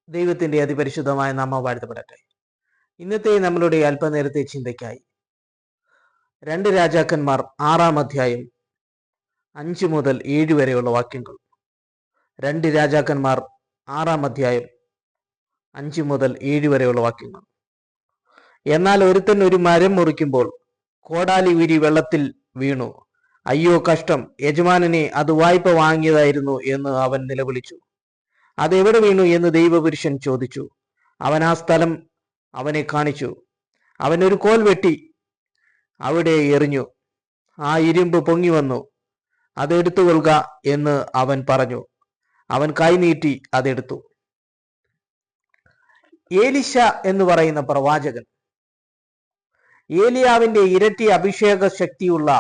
ദൈവത്തിന്റെ അതിപരിശുദ്ധമായ നാമം വാഴ്ത്തപ്പെടട്ടെ. ഇന്നത്തെ നമ്മളുടെ അല്പനേരത്തെ ചിന്തയ്ക്കായി 2 രാജാക്കന്മാർ 6-ാം അധ്യായം 5 മുതൽ 7 വരെയുള്ള വാക്യങ്ങൾ. 2 രാജാക്കന്മാർ 6-ാം അധ്യായം 5 മുതൽ 7 വരെയുള്ള വാക്യങ്ങൾ. എന്നാൽ ഒരുത്തൻ ഒരു മരം മുറിക്കുമ്പോൾ കോടാലി ഊരി വെള്ളത്തിൽ വീണു. അയ്യോ കഷ്ടം, യജമാനനെ അത് വായ്പ വാങ്ങിയതായിരുന്നു എന്ന് അവൻ നിലവിളിച്ചു. അതെവിടെ വീണു എന്ന് ദൈവപുരുഷൻ ചോദിച്ചു. അവൻ ആ സ്ഥലം അവനെ കാണിച്ചു. അവൻ ഒരു കോൽ വെട്ടി അവിടെ എറിഞ്ഞു. ആ ഇരുമ്പ് പൊങ്ങി വന്നു. അതെടുത്തുകൊള്ളുക എന്ന് അവൻ പറഞ്ഞു. അവൻ കൈനീട്ടി അതെടുത്തു. ഏലിശ എന്ന് പറയുന്ന പ്രവാചകൻ ഏലിയാവിന്റെ ഇരട്ടി അഭിഷേക ശക്തിയുള്ള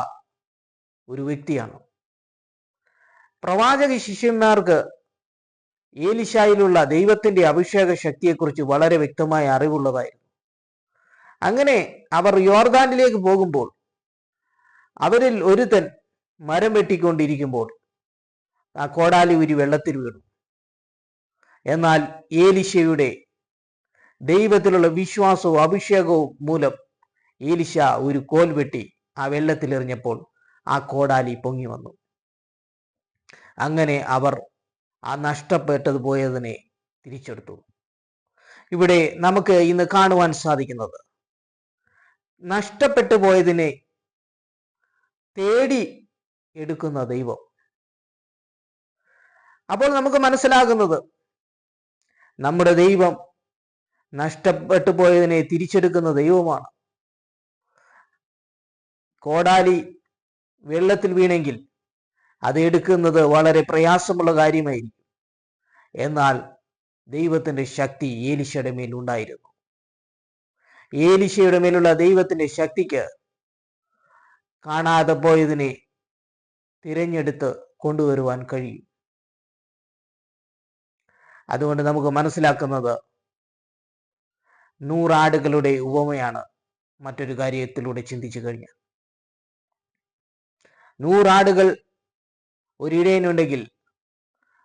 ഒരു വ്യക്തിയാണ്. പ്രവാചക ശിഷ്യന്മാർക്ക് ഏലിശായിലുള്ള ദൈവത്തിന്റെ അഭിഷേക ശക്തിയെക്കുറിച്ച് വളരെ വ്യക്തമായ അറിവുള്ളതായിരുന്നു. അങ്ങനെ അവർ യോർദാനിലേക്ക് പോകുമ്പോൾ അവരിൽ ഒരുത്തൻ മരം വെട്ടിക്കൊണ്ടിരിക്കുമ്പോൾ ആ കോടാലി ഊരി വെള്ളത്തിൽ വീണു. എന്നാൽ ഏലിശയുടെ ദൈവത്തിലുള്ള വിശ്വാസവും അഭിഷേകവും മൂലം ഏലിശ ഒരു കോൽ വെട്ടി ആ വെള്ളത്തിലെറിഞ്ഞപ്പോൾ ആ കോടാലി പൊങ്ങി വന്നു. അങ്ങനെ അവർ ആ നഷ്ടപ്പെട്ടത് പോയതിനെ തിരിച്ചെടുത്തു. ഇവിടെ നമുക്ക് ഇന്ന് കാണുവാൻ സാധിക്കുന്നത് നഷ്ടപ്പെട്ടു പോയതിനെ തേടി എടുക്കുന്ന ദൈവം. അപ്പോൾ നമുക്ക് മനസ്സിലാകുന്നത് നമ്മുടെ ദൈവം നഷ്ടപ്പെട്ടു പോയതിനെ തിരിച്ചെടുക്കുന്ന ദൈവമാണ്. കോടാലി വെള്ളത്തിൽ വീണെങ്കിൽ അത് എടുക്കുന്നത് വളരെ പ്രയാസമുള്ള കാര്യമായിരിക്കും. എന്നാൽ ദൈവത്തിന്റെ ശക്തി ഏലിശയുടെ മേൽ ഉണ്ടായിരുന്നു. ഏലിശയുടെ മേലുള്ള ദൈവത്തിന്റെ ശക്തിക്ക് കാണാതെ പോയതിനെ തിരഞ്ഞെടുത്ത് കൊണ്ടുവരുവാൻ കഴിയും. അതുകൊണ്ട് നമുക്ക് മനസ്സിലാക്കുന്നത് 100 ആടുകളുടെ ഉപമയാണ് മറ്റൊരു കാര്യത്തിലൂടെ ചിന്തിച്ചു കഴിഞ്ഞാൽ. 100 ആടുകൾ ഒരിടയനുണ്ടെങ്കിൽ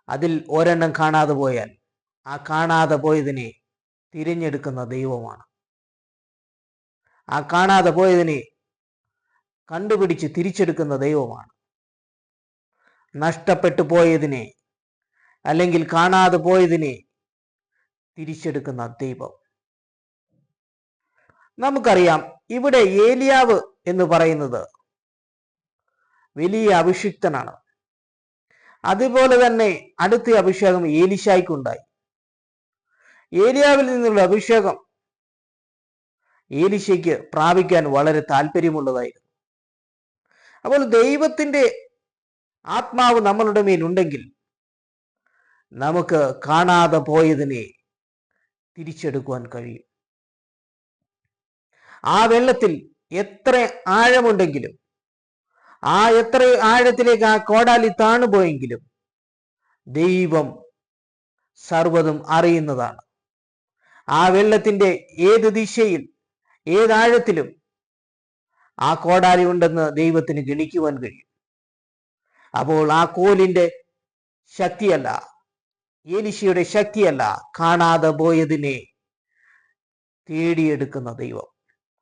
അതിൽ ഒരെണ്ണം കാണാതെ പോയാൽ ആ കാണാതെ പോയതിനെ തിരഞ്ഞെടുക്കുന്ന ദൈവമാണ്. ആ കാണാതെ പോയതിനെ കണ്ടുപിടിച്ച് തിരിച്ചെടുക്കുന്ന ദൈവമാണ്. നഷ്ടപ്പെട്ടു പോയതിനെ അല്ലെങ്കിൽ കാണാതെ പോയതിനെ തിരിച്ചെടുക്കുന്ന ദൈവം. നമുക്കറിയാം, ഇവിടെ ഏലിയാവ് എന്ന് പറയുന്നത് വലിയ അഭിഷിക്തനാണ്. അതുപോലെ തന്നെ അടുത്ത അഭിഷേകം ഏലിശായ്ക്കുണ്ടായി. ഏലിയാവിൽ നിന്നുള്ള അഭിഷേകം ഏലിശയ്ക്ക് പ്രാപിക്കാൻ വളരെ താല്പര്യമുള്ളതായിരുന്നു. അപ്പോൾ ദൈവത്തിന്റെ ആത്മാവ് നമ്മളുടെ മേലുണ്ടെങ്കിൽ നമുക്ക് കാണാതെ പോയതിനെ തിരിച്ചെടുക്കുവാൻ കഴിയും. ആ വെള്ളത്തിൽ എത്ര ആഴമുണ്ടെങ്കിലും എത്ര ആഴത്തിലേക്ക് ആ കോടാലി താണുപോയെങ്കിലും ദൈവം സർവ്വതും അറിയുന്നതാണ്. ആ വെള്ളത്തിന്റെ ഏത് ദിശയിൽ ഏതാഴത്തിലും ആ കോടാലി ഉണ്ടെന്ന് ദൈവത്തിന് ഗണിക്കുവാൻ കഴിയും. അപ്പോൾ ആ കോലിന്റെ ശക്തിയല്ല, ഏലിശയുടെ ശക്തിയല്ല, കാണാതെ പോയതിനെ തേടിയെടുക്കുന്ന ദൈവം.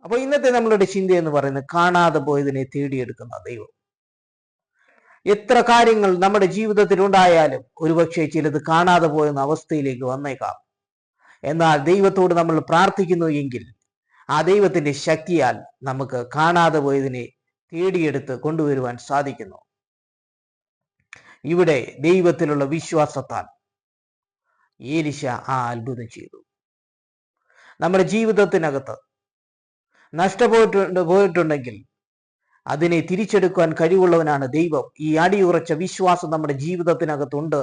അപ്പോൾ ഇന്നത്തെ നമ്മളുടെ ചിന്ത എന്ന് പറയുന്നത് കാണാതെ പോയതിനെ തേടിയെടുക്കുന്ന ദൈവം. എത്ര കാര്യങ്ങൾ നമ്മുടെ ജീവിതത്തിൽ ഉണ്ടായാലും ഒരുപക്ഷെ ചിലത് കാണാതെ പോയെന്ന അവസ്ഥയിലേക്ക് വന്നേക്കാം. എന്നാൽ ദൈവത്തോട് നമ്മൾ പ്രാർത്ഥിക്കുന്നു എങ്കിൽ ആ ദൈവത്തിന്റെ ശക്തിയാൽ നമുക്ക് കാണാതെ പോയതിനെ തേടിയെടുത്ത് കൊണ്ടുവരുവാൻ സാധിക്കുന്നു. ഇവിടെ ദൈവത്തിലുള്ള വിശ്വാസത്താൽ ഏലിശ ആ അത്ഭുതം ചെയ്തു. നമ്മുടെ ജീവിതത്തിനകത്ത് പോയിട്ടുണ്ടെങ്കിൽ അതിനെ തിരിച്ചെടുക്കുവാൻ കഴിവുള്ളവനാണ് ദൈവം. ഈ അടിയുറച്ച വിശ്വാസം നമ്മുടെ ജീവിതത്തിനകത്തുണ്ട്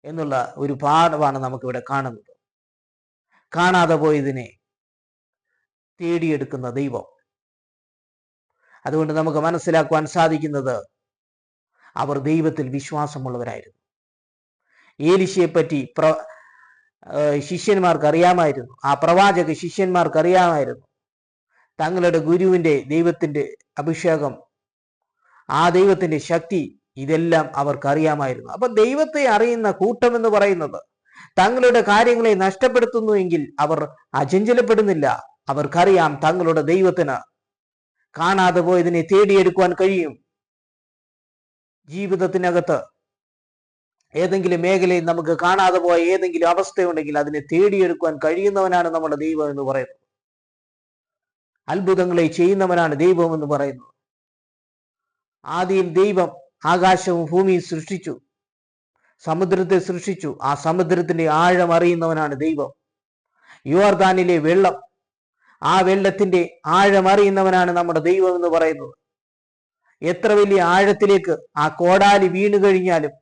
എന്നുള്ള ഒരു പാഠമാണ് നമുക്കിവിടെ കാണുന്നത്. കാണാതെ പോയതിനെ തേടിയെടുക്കുന്ന ദൈവം. അതുകൊണ്ട് നമുക്ക് മനസ്സിലാക്കുവാൻ സാധിക്കുന്നത് അവർ ദൈവത്തിൽ വിശ്വാസമുള്ളവരായിരുന്നു. ഏലിശയെ പറ്റി ശിഷ്യന്മാർക്ക് അറിയാമായിരുന്നു. ആ പ്രവാചക ശിഷ്യന്മാർക്ക് അറിയാമായിരുന്നു. തങ്ങളുടെ ഗുരുവിന്റെ ദൈവത്തിന്റെ അഭിഷേകം, ആ ദൈവത്തിന്റെ ശക്തി, ഇതെല്ലാം അവർക്ക് അറിയാമായിരുന്നു. അപ്പൊ ദൈവത്തെ അറിയുന്ന കൂട്ടം എന്ന് പറയുന്നത് തങ്ങളുടെ കാര്യങ്ങളെ നഷ്ടപ്പെടുത്തുന്നു എങ്കിൽ അവർ അചഞ്ചലപ്പെടുന്നില്ല. അവർക്കറിയാം തങ്ങളുടെ ദൈവത്തിന് കാണാതെ പോയതിനെ തേടിയെടുക്കുവാൻ കഴിയും. ജീവിതത്തിനകത്ത് ഏതെങ്കിലും മേഖലയിൽ നമുക്ക് കാണാതെ പോയ ഏതെങ്കിലും അവസ്ഥയുണ്ടെങ്കിൽ അതിനെ തേടിയെടുക്കുവാൻ കഴിയുന്നവനാണ് നമ്മുടെ ദൈവം എന്ന് പറയുന്നത്. അത്ഭുതങ്ങളെ ചെയ്യുന്നവനാണ് ദൈവം എന്ന് പറയുന്നത്. ആദിയിൽ ദൈവം ആകാശവും ഭൂമിയും സൃഷ്ടിച്ചു, സമുദ്രത്തെ സൃഷ്ടിച്ചു. ആ സമുദ്രത്തിന്റെ ആഴം അറിയുന്നവനാണ് ദൈവം. യോർദാനിലെ വെള്ളം, ആ വെള്ളത്തിന്റെ ആഴം അറിയുന്നവനാണ് നമ്മുടെ ദൈവം എന്ന് പറയുന്നത്. എത്ര വലിയ ആഴത്തിലേക്ക് ആ കോടാലി വീണു കഴിഞ്ഞാലും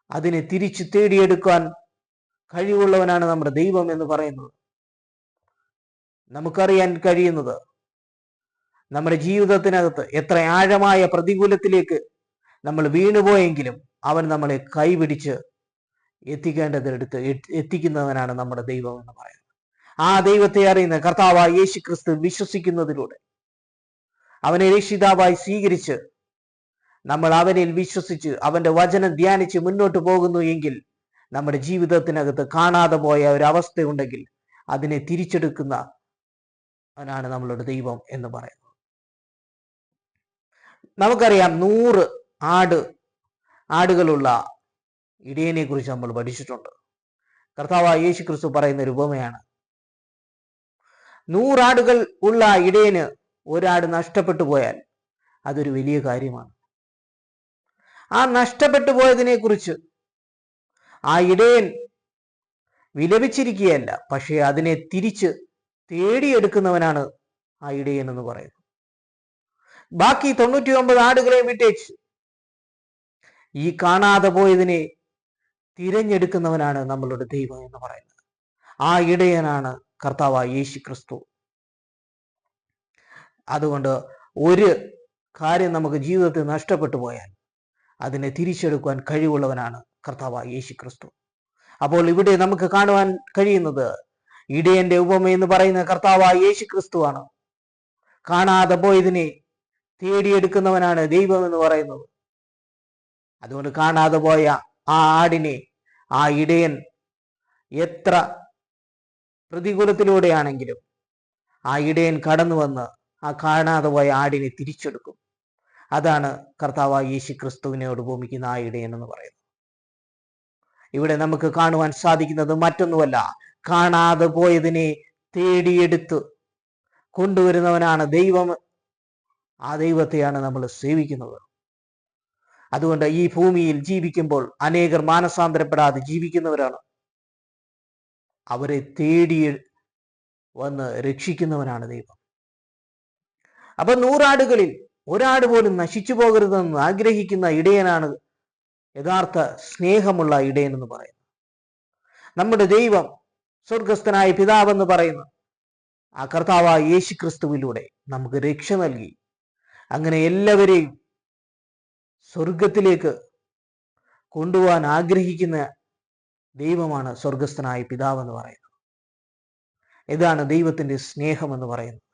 അതിനെ തിരിച്ചു തേടിയെടുക്കാൻ കഴിവുള്ളവനാണ് നമ്മുടെ ദൈവം എന്ന് പറയുന്നത്. നമുക്കറിയാൻ കഴിയുന്നത് നമ്മുടെ ജീവിതത്തിനകത്ത് എത്ര ആഴമായ പ്രതികൂലത്തിലേക്ക് നമ്മൾ വീണുപോയെങ്കിലും അവൻ നമ്മളെ കൈപിടിച്ച് എത്തിക്കേണ്ടതെടുത്ത് എത്തിക്കുന്നവനാണ് നമ്മുടെ ദൈവം എന്ന് പറയുന്നത്. ആ ദൈവത്തെ അറിയുന്ന കർത്താവായ യേശു ക്രിസ്തു വിശ്വസിക്കുന്നതിലൂടെ, അവനെ രക്ഷിതാവായി സ്വീകരിച്ച് നമ്മൾ അവനിൽ വിശ്വസിച്ച് അവന്റെ വചനം ധ്യാനിച്ച് മുന്നോട്ട് പോകുന്നു എങ്കിൽ നമ്മുടെ ജീവിതത്തിനകത്ത് കാണാതെ പോയ ഒരവസ്ഥയുണ്ടെങ്കിൽ അതിനെ തിരിച്ചെടുക്കുന്നവനാണ് നമ്മളുടെ ദൈവം എന്ന് പറയുന്നത്. നമുക്കറിയാം 100 ആടുകളുള്ള ഇടയനെ കുറിച്ച് നമ്മൾ പഠിച്ചിട്ടുണ്ട്. കർത്താവായ യേശു ക്രിസ്തു പറയുന്ന ഒരു ഉപമയാണ്. 100 ആടുകൾ ഉള്ള ഇടയന് ഒരാട് നഷ്ടപ്പെട്ടു പോയാൽ അതൊരു വലിയ കാര്യമാണ്. ആ നഷ്ടപ്പെട്ടു പോയതിനെ കുറിച്ച് ആ ഇടയൻ വിലപിച്ചിരിക്കുകയല്ല, പക്ഷേ അതിനെ തിരിച്ച് തേടിയെടുക്കുന്നവനാണ് ആ ഇടയൻ എന്ന് പറയുന്നത്. ബാക്കി 99 ആടുകളെ വിട്ടേച്ച് ഈ കാണാതെ പോയതിനെ തിരഞ്ഞെടുക്കുന്നവനാണ് നമ്മളുടെ ദൈവം എന്ന് പറയുന്നത്. ആ ഇടയനാണ് കർത്താവായ യേശു ക്രിസ്തു. അതുകൊണ്ട് ഒരു കാര്യം നമുക്ക് ജീവിതത്തിൽ നഷ്ടപ്പെട്ടു പോയാൽ അതിനെ തിരിച്ചെടുക്കുവാൻ കഴിവുള്ളവനാണ് കർത്താവായ യേശു ക്രിസ്തു. അപ്പോൾ ഇവിടെ നമുക്ക് കാണുവാൻ കഴിയുന്നത് ഇടയന്റെ ഉപമ എന്ന് പറയുന്ന കർത്താവായ യേശു ക്രിസ്തുവാണ്. കാണാതെ പോയതിനെ തേടിയെടുക്കുന്നവനാണ് ദൈവം എന്ന് പറയുന്നത്. അതുകൊണ്ട് കാണാതെ പോയ ആ ആടിനെ ആ ഇടയൻ എത്ര പ്രതികൂലത്തിലൂടെയാണെങ്കിലും ആ ഇടയൻ കടന്നു വന്ന് ആ കാണാതെ പോയ ആടിനെ തിരിച്ചെടുക്കും. അതാണ് കർത്താവായ യേശു ക്രിസ്തുവിനോട് ഉപമിക്കുന്ന ആ ഇടയൻ എന്ന് പറയുന്നത്. ഇവിടെ നമുക്ക് കാണുവാൻ സാധിക്കുന്നത് മറ്റൊന്നുമല്ല, കാണാതെ പോയതിനെ തേടിയെടുത്ത് കൊണ്ടുവരുന്നവനാണ് ദൈവം. ആ ദൈവത്തെയാണ് നമ്മൾ സേവിക്കുന്നത്. അതുകൊണ്ട് ഈ ഭൂമിയിൽ ജീവിക്കുമ്പോൾ അനേകർ മാനസാന്തരപ്പെടാതെ ജീവിക്കുന്നവരാണ്. അവരെ തേടി വന്ന് രക്ഷിക്കുന്നവനാണ് ദൈവം. അപ്പൊ 100 ആടുകളിൽ ഒരാട് പോലും നശിച്ചു പോകരുതെന്ന് ആഗ്രഹിക്കുന്ന ഇടയനാണ് യഥാർത്ഥ സ്നേഹമുള്ള ഇടയൻ എന്ന് പറയുന്നത്. നമ്മുടെ ദൈവം സ്വർഗസ്ഥനായ പിതാവെന്ന് പറയുന്ന ആ കർത്താവായ യേശു ക്രിസ്തുവിലൂടെ നമുക്ക് രക്ഷ നൽകി. അങ്ങനെ എല്ലാവരെയും സ്വർഗത്തിലേക്ക് കൊണ്ടുപോകാൻ ആഗ്രഹിക്കുന്ന ദൈവമാണ് സ്വർഗസ്ഥനായ പിതാവെന്ന് പറയുന്നത്. ഇതാണ് ദൈവത്തിന്റെ സ്നേഹം എന്ന് പറയുന്നത്.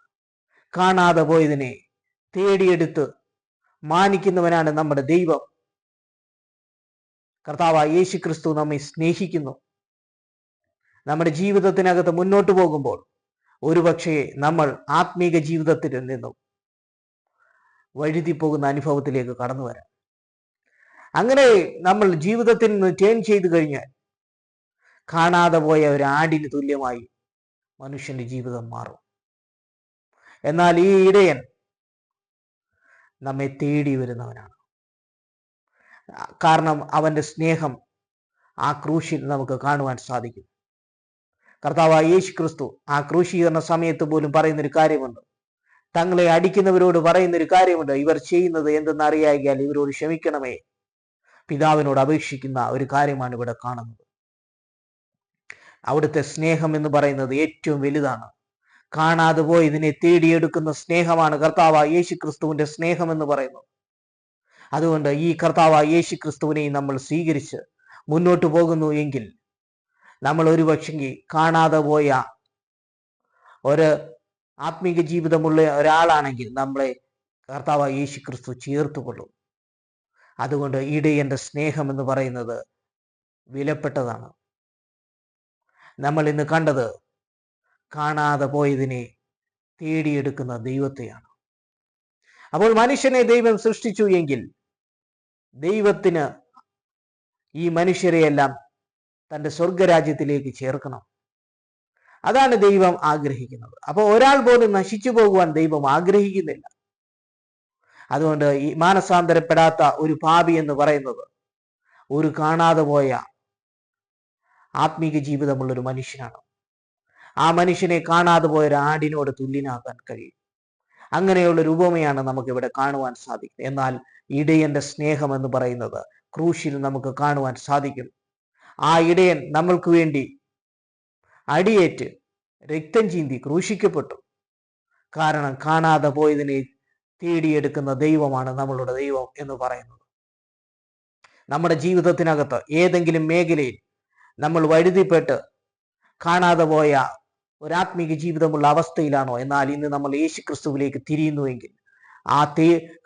കാണാതെ പോയതിനെ തേടിയെടുത്ത് മാനിക്കുന്നവനാണ് നമ്മുടെ ദൈവം. കർത്താവായ യേശു ക്രിസ്തു നമ്മെ സ്നേഹിക്കുന്നു. നമ്മുടെ ജീവിതത്തിനകത്ത് മുന്നോട്ട് പോകുമ്പോൾ ഒരുപക്ഷെ നമ്മൾ ആത്മീക ജീവിതത്തിൽ നിന്നും വഴുതി പോകുന്ന അനുഭവത്തിലേക്ക് കടന്നു വരാം. അങ്ങനെ നമ്മൾ ജീവിതത്തിൽ നിന്ന് ടേൺ ചെയ്തു കഴിഞ്ഞാൽ കാണാതെ പോയ ഒരു ആടിന് തുല്യമായി മനുഷ്യന്റെ ജീവിതം മാറും. എന്നാൽ ഈ ഇടയൻ നമ്മെ തേടി വരുന്നവനാണ്. കാരണം അവന്റെ സ്നേഹം ആ ക്രൂശിൽ നമുക്ക് കാണുവാൻ സാധിക്കും. കർത്താവായ യേശു ക്രിസ്തു ആ ക്രൂശീകരണ സമയത്ത് പോലും പറയുന്നൊരു കാര്യമുണ്ട്. തങ്ങളെ അടിക്കുന്നവരോട് പറയുന്നൊരു കാര്യമുണ്ട്, ഇവർ ചെയ്യുന്നത് എന്തെന്ന് അറിയായാൽ ഇവരോട് ക്ഷമിക്കണമേ. പിതാവിനോട് അപേക്ഷിക്കുന്ന ഒരു കാര്യമാണ് ഇവിടെ കാണുന്നത്. അവിടുത്തെ സ്നേഹം എന്ന് പറയുന്നത് ഏറ്റവും വലുതാണ്. കാണാതെ പോയി ഇതിനെ തേടിയെടുക്കുന്ന സ്നേഹമാണ് കർത്താവായ യേശു ക്രിസ്തുവിന്റെ സ്നേഹം എന്ന് പറയുന്നത്. അതുകൊണ്ട് ഈ കർത്താവായ യേശു ക്രിസ്തുവിനെ നമ്മൾ സ്വീകരിച്ച് മുന്നോട്ട് പോകുന്നു എങ്കിൽ നമ്മൾ ഒരുപക്ഷെങ്കിൽ കാണാതെ പോയ ഒരു ആത്മീക ജീവിതമുള്ള ഒരാളാണെങ്കിൽ നമ്മളെ കർത്താവായ യേശു ക്രിസ്തു ചേർത്തുകൊള്ളും. അതുകൊണ്ട് ഇടയന്റെ സ്നേഹം എന്ന് പറയുന്നത് വിലപ്പെട്ടതാണ്. നമ്മൾ ഇന്ന് കണ്ടത് കാണാതെ പോയതിനെ തേടിയെടുക്കുന്ന ദൈവത്തെയാണ്. അപ്പോൾ മനുഷ്യനെ ദൈവം സൃഷ്ടിച്ചു എങ്കിൽ ദൈവത്തിന് ഈ മനുഷ്യരെയെല്ലാം തൻ്റെ സ്വർഗരാജ്യത്തിലേക്ക് ചേർക്കണം. അതാണ് ദൈവം ആഗ്രഹിക്കുന്നത്. അപ്പോൾ ഒരാൾ പോലും നശിച്ചു പോകുവാൻ ദൈവം ആഗ്രഹിക്കുന്നില്ല. അതുകൊണ്ട് ഈ മാനസാന്തരപ്പെടാത്ത ഒരു പാപി എന്ന് പറയുന്നത് ഒരു കാണാതെ പോയ ആത്മീക ജീവിതമുള്ളൊരു മനുഷ്യനാണ്. ആ മനുഷ്യനെ കാണാതെ പോയ ഒരു ആടിനോട് തുല്യനാക്കാൻ കഴിയും. അങ്ങനെയുള്ള ഒരു ഉപമയാണ് നമുക്ക് ഇവിടെ കാണുവാൻ സാധിക്കും. എന്നാൽ ഇടയന്റെ സ്നേഹം എന്ന് പറയുന്നത് ക്രൂശിൽ നമുക്ക് കാണുവാൻ സാധിക്കും. ആ ഇടയൻ നമ്മൾക്ക് വേണ്ടി അടിയേറ്റ് രക്തം ചീന്തി ക്രൂശിക്കപ്പെട്ടു. കാരണം കാണാതെ പോയതിനെ തേടിയെടുക്കുന്ന ദൈവമാണ് നമ്മളുടെ ദൈവം എന്ന് പറയുന്നത്. നമ്മുടെ ജീവിതത്തിനകത്ത് ഏതെങ്കിലും മേഖലയിൽ നമ്മൾ വഴുതിപ്പെട്ട് കാണാതെ പോയ ഒരാത്മീക ജീവിതമുള്ള അവസ്ഥയിലാണോ? എന്നാൽ ഇന്ന് നമ്മൾ യേശു ക്രിസ്തുവിലേക്ക് തിരിയുന്നുവെങ്കിൽ ആ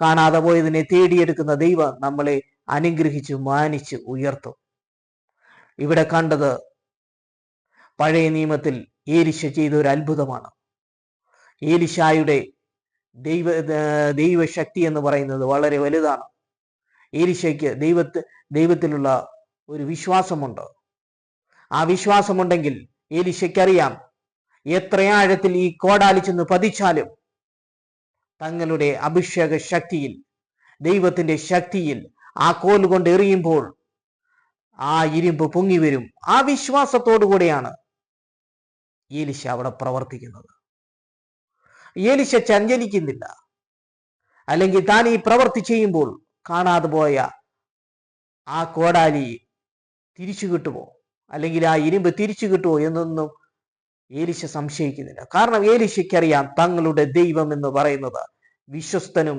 കാണാതെ പോയതിനെ തേടിയെടുക്കുന്ന ദൈവം നമ്മളെ അനുഗ്രഹിച്ച് മാനിച്ച് ഉയർത്തും. ഇവിടെ കണ്ടത് പഴയ നിയമത്തിൽ ഏലിശ ചെയ്ത ഒരു അത്ഭുതമാണ്. ഏലിശായുടെ ദൈവശക്തി എന്ന് പറയുന്നത് വളരെ വലുതാണ്. ഏലിശയ്ക്ക് ദൈവത്തിലുള്ള ഒരു വിശ്വാസമുണ്ട്. ആ വിശ്വാസമുണ്ടെങ്കിൽ ഏലിശയ്ക്കറിയാം എത്ര ആഴത്തിൽ ഈ കോടാലി ചെന്ന് പതിച്ചാലും തങ്ങളുടെ അഭിഷേക ശക്തിയിൽ, ദൈവത്തിന്റെ ശക്തിയിൽ ആ കോൽ കൊണ്ട് എറിയുമ്പോൾ ആ ഇരുമ്പ് പൊങ്ങി വരും. ആ വിശ്വാസത്തോടു കൂടെയാണ് ഏലിശ അവിടെ പ്രവർത്തിക്കുന്നത്. ഏലിശ ചഞ്ചലിക്കുന്നില്ല. അല്ലെങ്കിൽ താൻ ഈ പ്രവൃത്തി ചെയ്യുമ്പോൾ കാണാതെ പോയ ആ കോടാലി തിരിച്ചു കിട്ടുമോ, അല്ലെങ്കിൽ ആ ഇരുമ്പ് തിരിച്ചു കിട്ടുമോ എന്നൊന്നും ഏലിശ സംശയിക്കുന്നില്ല. കാരണം ഏലിശയ്ക്കറിയാം തങ്ങളുടെ ദൈവം എന്ന് പറയുന്നത് വിശ്വസ്തനും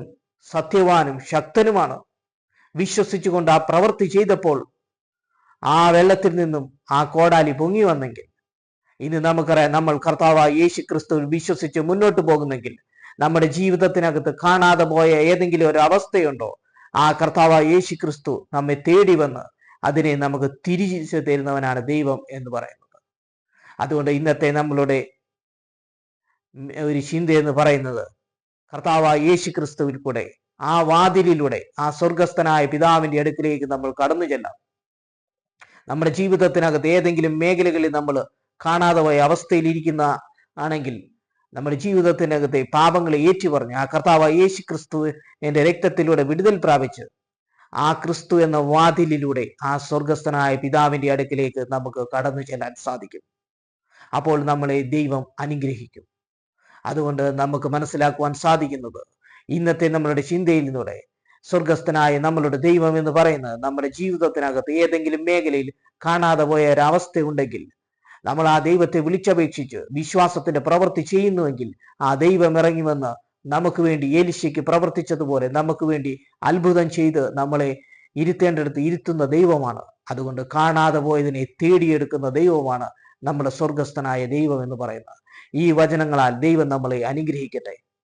സത്യവാനും ശക്തനുമാണ്. വിശ്വസിച്ചുകൊണ്ട് ആ പ്രവൃത്തി ചെയ്തപ്പോൾ ആ വെള്ളത്തിൽ നിന്നും ആ കോടാലി പൊങ്ങി വന്നെങ്കിൽ ഇന്ന് നമുക്കറിയാം, നമ്മൾ കർത്താവായ യേശു ക്രിസ്തുവിൽ വിശ്വസിച്ച് മുന്നോട്ട് പോകുന്നെങ്കിൽ നമ്മുടെ ജീവിതത്തിനകത്ത് കാണാതെ പോയ ഏതെങ്കിലും ഒരു അവസ്ഥയുണ്ടോ, ആ കർത്താവായ യേശു ക്രിസ്തു നമ്മെ തേടി വന്ന് അതിനെ നമുക്ക് തിരിച്ചു തരുന്നവനാണ് ദൈവം എന്ന് പറയുന്നത്. അതുകൊണ്ട് ഇന്നത്തെ നമ്മളുടെ ഒരു ചിന്ത എന്ന് പറയുന്നത് കർത്താവായ യേശു ക്രിസ്തുവിൽ കൂടെ ആ വാതിലിലൂടെ ആ സ്വർഗസ്ഥനായ പിതാവിന്റെ അടുക്കിലേക്ക് നമ്മൾ കടന്നു ചെല്ലാം. നമ്മുടെ ജീവിതത്തിനകത്ത് ഏതെങ്കിലും മേഖലകളിൽ നമ്മൾ കാണാതെ പോയ അവസ്ഥയിൽ ഇരിക്കുന്ന ആണെങ്കിൽ നമ്മുടെ ജീവിതത്തിനകത്തെ പാപങ്ങളെ ഏറ്റുപറഞ്ഞ് ആ കർത്താവായ യേശു ക്രിസ്തു എന്റെ രക്തത്തിലൂടെ വിടുതൽ പ്രാപിച്ച് ആ ക്രിസ്തു എന്ന വാതിലിലൂടെ ആ സ്വർഗസ്ഥനായ പിതാവിന്റെ അടുക്കിലേക്ക് നമുക്ക് കടന്നു ചെല്ലാൻ സാധിക്കും. അപ്പോൾ നമ്മളെ ദൈവം അനുഗ്രഹിക്കും. അതുകൊണ്ട് നമുക്ക് മനസ്സിലാക്കുവാൻ സാധിക്കുന്നത് ഇന്നത്തെ നമ്മളുടെ ചിന്തയിലൂടെ സ്വർഗസ്ഥനായ നമ്മളുടെ ദൈവം എന്ന് പറയുന്നത് നമ്മുടെ ജീവിതത്തിനകത്ത് ഏതെങ്കിലും മേഖലയിൽ കാണാതെ പോയ ഒരവസ്ഥ ഉണ്ടെങ്കിൽ നമ്മൾ ആ ദൈവത്തെ വിളിച്ചപേക്ഷിച്ച് വിശ്വാസത്തിന്റെ പ്രവൃത്തി ചെയ്യുന്നുവെങ്കിൽ ആ ദൈവം ഇറങ്ങി വന്ന് നമുക്ക് വേണ്ടി ഏലിശയ്ക്ക് പ്രവർത്തിച്ചതുപോലെ നമുക്ക് വേണ്ടി അത്ഭുതം ചെയ്ത് നമ്മളെ ഇരുത്തേണ്ടടുത്ത് ഇരുത്തുന്ന ദൈവമാണ്. അതുകൊണ്ട് കാണാതെ പോയതിനെ തേടിയെടുക്കുന്ന ദൈവമാണ് നമ്മുടെ സ്വർഗസ്ഥനായ ദൈവം എന്ന് പറയുന്നത്. ഈ വചനങ്ങളാൽ ദൈവം നമ്മളെ അനുഗ്രഹിക്കട്ടെ.